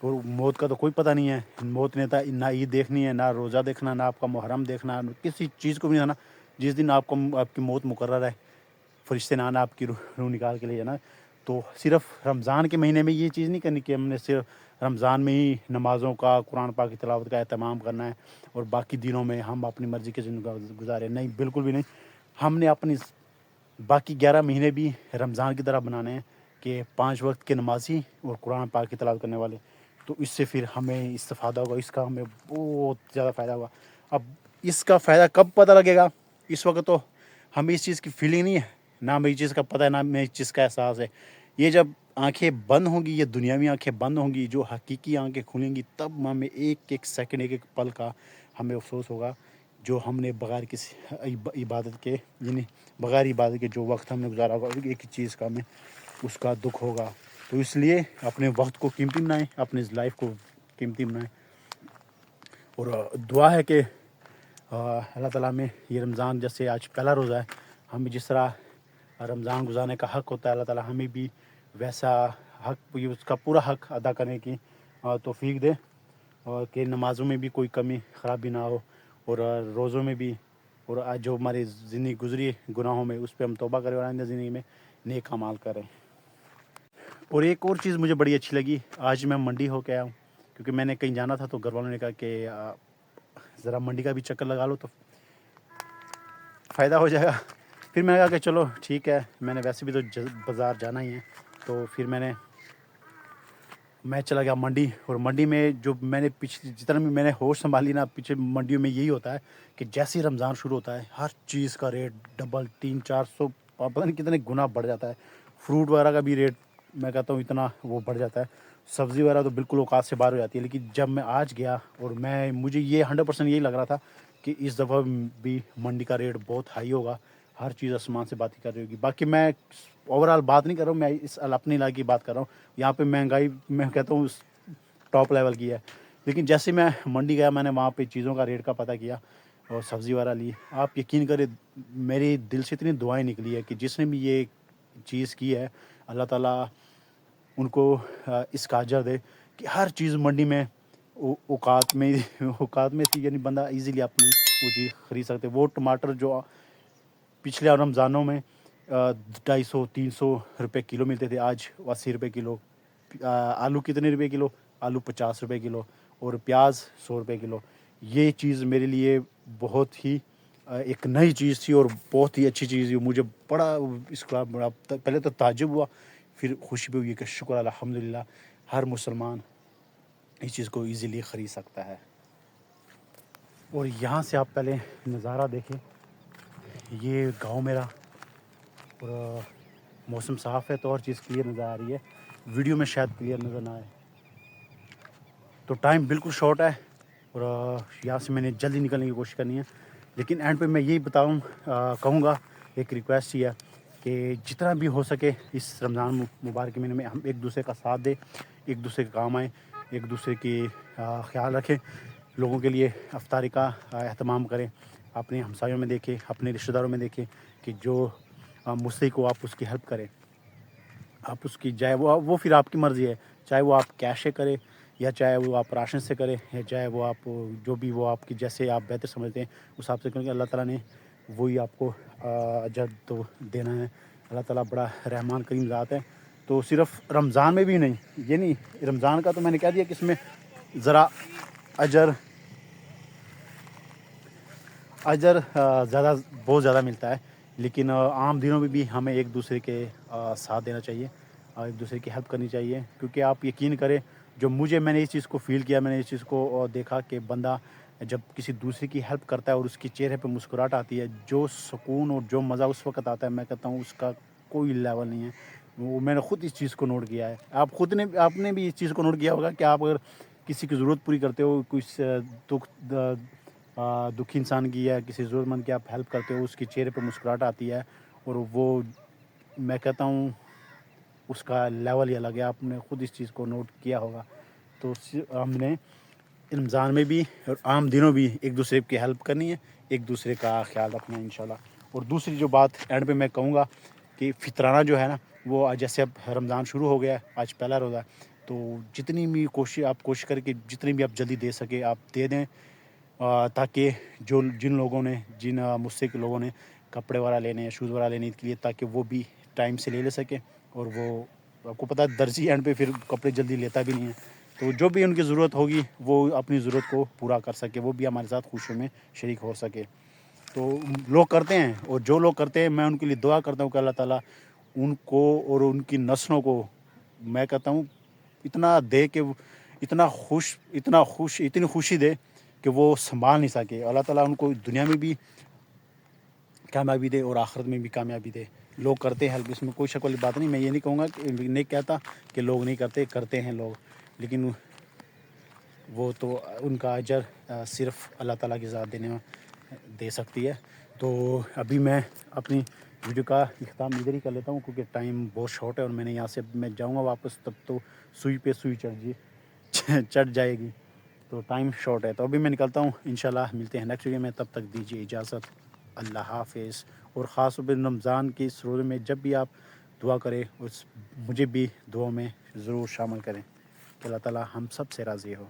اور موت کا تو کوئی پتہ نہیں ہے. موت نے نہ عید دیکھنی ہے، نہ روزہ دیکھنا، نہ آپ کا محرم دیکھنا، کسی چیز کو بھی نہیں آنا. جس دن آپ کی موت مقرر ہے، فرشتے نے آنا آپ کی روح نکال کے لے جانا. تو صرف رمضان کے مہینے میں یہ چیز نہیں کرنی کہ ہم نے صرف رمضان میں ہی نمازوں کا، قرآن پاک کی تلاوت کا اہتمام کرنا ہے اور باقی دنوں میں ہم اپنی مرضی کی زندگی گزاریں. نہیں، بالکل بھی نہیں. ہم نے اپنی باقی 11 مہینے بھی رمضان کی طرح بنانے ہیں کہ 5 وقت کے نمازی اور قرآن پاک کی تلاوت کرنے والے. تو اس سے پھر ہمیں استفادہ ہوگا، اس کا ہمیں بہت زیادہ فائدہ ہوگا. اب اس کا فائدہ کب پتہ لگے گا؟ اس وقت تو ہمیں اس چیز کی فیلنگ نہیں ہے، نہ ہمیں اس چیز کا پتہ ہے، نہ ہمیں اس چیز کا احساس ہے. یہ جب آنکھیں بند ہوں گی، یہ دنیاوی آنکھیں بند ہوں گی، جو حقیقی آنکھیں کھلیں گی، تب ہمیں ایک ایک سیکنڈ، ایک ایک پل کا ہمیں افسوس ہوگا جو ہم نے بغیر کسی عبادت کے، یعنی بغیر عبادت کے جو وقت ہم نے گزارا ہوگا، ایک چیز کا ہمیں اس کا دکھ ہوگا. تو اس لیے اپنے وقت کو قیمتی بنائیں، اپنی لائف کو قیمتی بنائیں. اور دعا ہے کہ اللہ تعالیٰ میں یہ رمضان، جیسے آج پہلا روزہ ہے، ہمیں جس طرح رمضان گزارنے کا حق ہوتا ہے، اللہ تعالیٰ ہمیں بھی ویسا حق، اس کا پورا حق ادا کرنے کی توفیق دے، اور کہ نمازوں میں بھی کوئی کمی خرابی نہ ہو، اور روزوں میں بھی، اور آج جو ہماری زندگی گزری گناہوں میں، اس پہ ہم توبہ کریں اور آئندہ زندگی میں نیک اعمال کریں. اور ایک اور چیز مجھے بڑی اچھی لگی، آج میں منڈی ہو کے آیا ہوں کیونکہ میں نے کہیں جانا تھا، تو گھر والوں نے کہا کہ ذرا منڈی کا بھی چکر لگا لو تو فائدہ ہو جائے گا. پھر میں نے کہا کہ چلو ٹھیک ہے، میں نے ویسے بھی تو بازار جانا ہی ہے. تو پھر میں چلا گیا منڈی. اور منڈی میں جو میں نے جتنا بھی میں نے ہوش سنبھالی نا، پیچھے منڈیوں میں یہی ہوتا ہے کہ جیسے ہی رمضان شروع ہوتا ہے، ہر چیز کا ریٹ ڈبل 300-400 پتہ نہیں کتنے گنا بڑھ جاتا ہے. فروٹ وغیرہ کا بھی ریٹ میں کہتا ہوں اتنا وہ بڑھ جاتا ہے. سبزی وغیرہ تو بالکل اوقات سے باہر ہو جاتی ہے. لیکن جب میں آج گیا، اور مجھے یہ 100% یہی لگ رہا تھا کہ اس دفعہ بھی منڈی کا ریٹ بہت ہائی ہوگا، ہر چیز آسمان سے بات ہی کر رہی ہوگی. باقی میں اوور آل بات نہیں کر رہا ہوں، میں اس اپنے علاقے کی بات کر رہا ہوں. یہاں پہ مہنگائی میں کہتا ہوں ٹاپ لیول کی ہے. لیکن جیسے میں منڈی گیا، میں نے وہاں پہ چیزوں کا ریٹ کا پتہ کیا اور سبزی وغیرہ لی. آپ یقین کریں، میری دل سے اتنی دعائیں نکلی ہے کہ جس نے بھی یہ چیز کی ہے، اللہ تعالیٰ ان کو اس کا اجر دے کہ ہر چیز منڈی میں اوقات میں تھی، یعنی بندہ ایزیلی اپنی وہ چیز خرید سکتے. وہ ٹماٹر جو پچھلے رمضانوں میں 250-300 روپے کلو ملتے تھے، آج 80 روپے کلو. آلو کتنے روپے کلو؟ آلو 50 روپے کلو. اور پیاز 100 روپے کلو. یہ چیز میرے لیے بہت ہی ایک نئی چیز تھی اور بہت ہی اچھی چیز تھی. مجھے بڑا اس کا پہلے تو تعجب ہوا، پھر خوشی بھی ہوئی کہ شکر الحمدللہ ہر مسلمان اس چیز کو ایزیلی خرید سکتا ہے. اور یہاں سے آپ پہلے نظارہ دیکھیں، یہ گاؤں میرا، اور موسم صاف ہے تو اور چیز کلیئر نظر آ رہی ہے. ویڈیو میں شاید کلیئر نظر نہ آئے. تو ٹائم بالکل شارٹ ہے اور یہاں سے میں نے جلدی نکلنے کی کوشش کرنی ہے. لیکن اینڈ پہ میں یہی کہوں گا، ایک ریکویسٹ ہی ہے کہ جتنا بھی ہو سکے اس رمضان مبارک مہینے میں ہم ایک دوسرے کا ساتھ دیں، ایک دوسرے کے کام آئیں، ایک دوسرے کی خیال رکھیں. لوگوں کے لیے افطاری کا اہتمام کریں. اپنے ہمسایوں میں دیکھیں، اپنے رشتہ داروں میں دیکھیں کہ جو مستحق کو آپ اس کی ہیلپ کریں. آپ اس کی چاہے وہ پھر آپ کی مرضی ہے، چاہے وہ آپ کیش سے کرے، یا چاہے وہ آپ راشن سے کرے، یا چاہے وہ آپ جو بھی وہ آپ کی جیسے آپ بہتر سمجھتے ہیں اس حساب سے. کیونکہ اللہ تعالیٰ نے وہی آپ کو اجر تو دینا ہے. اللہ تعالیٰ بڑا رحمان کریم ذات ہے. تو صرف رمضان میں بھی نہیں، یہ نہیں رمضان کا تو میں نے کہہ دیا کہ اس میں ذرا اجر بہت زیادہ ملتا ہے. لیکن عام دنوں میں بھی ہمیں ایک دوسرے کے ساتھ دینا چاہیے، ایک دوسرے کی ہیلپ کرنی چاہیے. کیونکہ آپ یقین کریں، جو میں نے اس چیز کو فیل کیا، میں نے اس چیز کو دیکھا کہ بندہ جب کسی دوسرے کی ہیلپ کرتا ہے اور اس کے چہرے پہ مسکراہٹ آتی ہے، جو سکون اور جو مزہ اس وقت آتا ہے، میں کہتا ہوں اس کا کوئی لیول نہیں ہے. وہ میں نے خود اس چیز کو نوٹ کیا ہے. آپ نے بھی اس چیز کو نوٹ کیا ہوگا کہ آپ اگر کسی کی ضرورت پوری کرتے ہو، کچھ دکھی انسان کی یا کسی ضرورت مند کی آپ ہیلپ کرتے ہو، اس کے چہرے پہ مسکراہٹ آتی ہے، اور وہ میں کہتا ہوں اس کا لیول ہی الگ ہے. آپ نے خود اس چیز کو نوٹ کیا ہوگا. تو ہم نے رمضان میں بھی اور عام دنوں بھی ایک دوسرے کی ہیلپ کرنی ہے، ایک دوسرے کا خیال رکھنا ہے انشاءاللہ. اور دوسری جو بات اینڈ پہ میں کہوں گا کہ فطرانہ جو ہے نا، وہ جیسے اب رمضان شروع ہو گیا ہے، آج پہلا روزہ ہے، تو جتنی بھی کوشش کریں کہ جتنی بھی آپ جلدی دے سکے آپ دے دیں، تاکہ جن لوگوں نے مجھ سے کے لوگوں نے کپڑے وغیرہ لینے ہیں، شوز وغیرہ لینے عید کے لیے، تاکہ وہ بھی ٹائم سے لے سکے. اور وہ آپ کو پتہ ہے درزی اینڈ پہ پھر کپڑے جلدی لیتا بھی نہیں ہے، تو جو بھی ان کی ضرورت ہوگی وہ اپنی ضرورت کو پورا کر سکے، وہ بھی ہمارے ساتھ خوشیوں میں شریک ہو سکے. تو لوگ کرتے ہیں، اور جو لوگ کرتے ہیں میں ان کے لیے دعا کرتا ہوں کہ اللہ تعالیٰ ان کو اور ان کی نسلوں کو، میں کہتا ہوں اتنا دے کہ اتنی خوشی دے کہ وہ سنبھال نہیں سکے. اللہ تعالیٰ ان کو دنیا میں بھی کامیابی دے اور آخرت میں بھی کامیابی دے. لوگ کرتے ہیں ہیلپ، اس میں کوئی شک والی بات نہیں. میں یہ نہیں کہوں گا کہ نہیں کہتا کہ لوگ نہیں کرتے ہیں لوگ، لیکن وہ تو ان کا اجر صرف اللہ تعالیٰ کی ذات دے سکتی ہے. تو ابھی میں اپنی ویڈیو کا اختتام ادھر ہی کر لیتا ہوں، کیونکہ ٹائم بہت شارٹ ہے اور میں نے یہاں سے میں جاؤں گا واپس، تب تو سوئی پہ سوئی چڑھ جائے گی، تو ٹائم شارٹ ہے. تو ابھی میں نکلتا ہوں، انشاءاللہ ملتے ہیں نیکسٹ ویڈیو میں. تب تک دیجیے اجازت، اللہ حافظ. اور خاص طور پہ رمضان کی اس روزے میں جب بھی آپ دعا کریں مجھے بھی دعاؤں میں ضرور شامل کریں کہ اللہ تعالیٰ ہم سب سے راضی ہو.